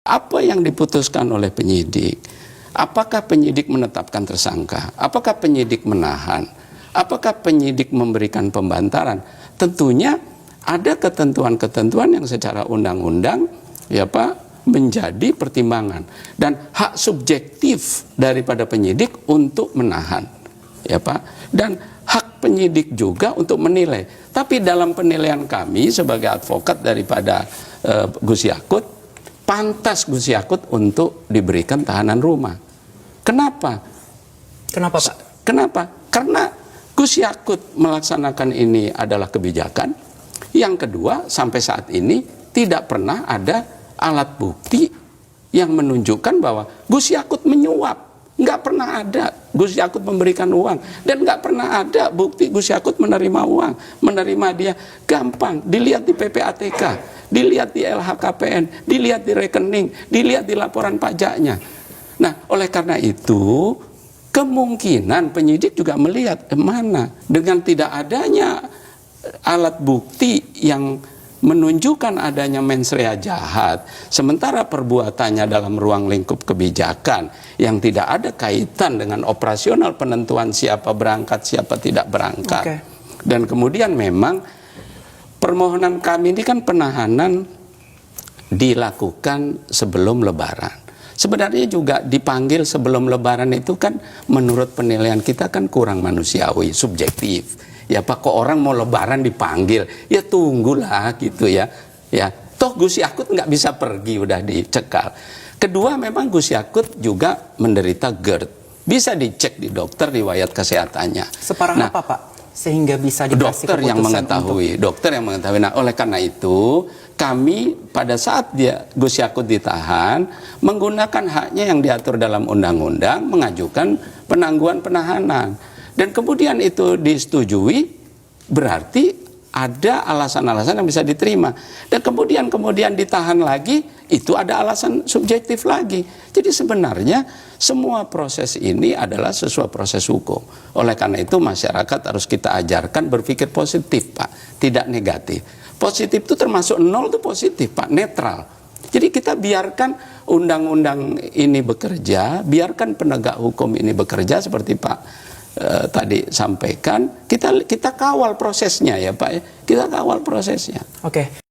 apa yang diputuskan oleh penyidik. Apakah penyidik menetapkan tersangka? Apakah penyidik menahan? Apakah penyidik memberikan pembantaran? Tentunya ada ketentuan-ketentuan yang secara undang-undang ya Pak menjadi pertimbangan dan hak subjektif daripada penyidik untuk menahan ya Pak, dan hak penyidik juga untuk menilai. Tapi dalam penilaian kami sebagai advokat daripada Gus Yakut, pantas Gus Yakut untuk diberikan tahanan rumah. Kenapa? Kenapa Pak? Kenapa? Karena Gus Yakut melaksanakan ini adalah kebijakan. Yang kedua, sampai saat ini tidak pernah ada alat bukti yang menunjukkan bahwa Gus Yakut menyuap. Nggak pernah ada Gus Yakut memberikan uang. Dan nggak pernah ada bukti Gus Yakut menerima uang. Menerima dia gampang. Dilihat di PPATK, dilihat di LHKPN, dilihat di rekening, dilihat di laporan pajaknya. Nah, oleh karena itu, kemungkinan penyidik juga melihat mana dengan tidak adanya alat bukti yang menunjukkan adanya mens rea jahat, sementara perbuatannya dalam ruang lingkup kebijakan yang tidak ada kaitan dengan operasional penentuan siapa berangkat, siapa tidak berangkat. Dan kemudian memang permohonan kami ini kan penahanan dilakukan sebelum Lebaran. Sebenarnya juga dipanggil sebelum Lebaran itu kan menurut penilaian kita kan kurang manusiawi, subjektif. Ya Pak, kok orang mau Lebaran dipanggil? Ya tunggulah gitu ya. Ya, toh Gus Yakut nggak bisa pergi, udah dicekal. Kedua, memang Gus Yakut juga menderita GERD. Bisa dicek di dokter riwayat kesehatannya. Separah apa Pak? Sehingga bisa dikasih dokter yang mengetahui, dokter yang mengetahui. Nah, oleh karena itu kami pada saat Gus Yakut ditahan menggunakan haknya yang diatur dalam undang-undang mengajukan penangguhan penahanan. Dan kemudian itu disetujui, berarti ada alasan-alasan yang bisa diterima. Dan kemudian ditahan lagi, itu ada alasan subjektif lagi. Jadi sebenarnya semua proses ini adalah sesuai proses hukum. Oleh karena itu masyarakat harus kita ajarkan berpikir positif Pak, tidak negatif. Positif itu termasuk nol itu positif Pak, netral. Jadi kita biarkan undang-undang ini bekerja, biarkan penegak hukum ini bekerja seperti Pak tadi sampaikan, kita kawal prosesnya ya Pak, kita kawal prosesnya. Oke.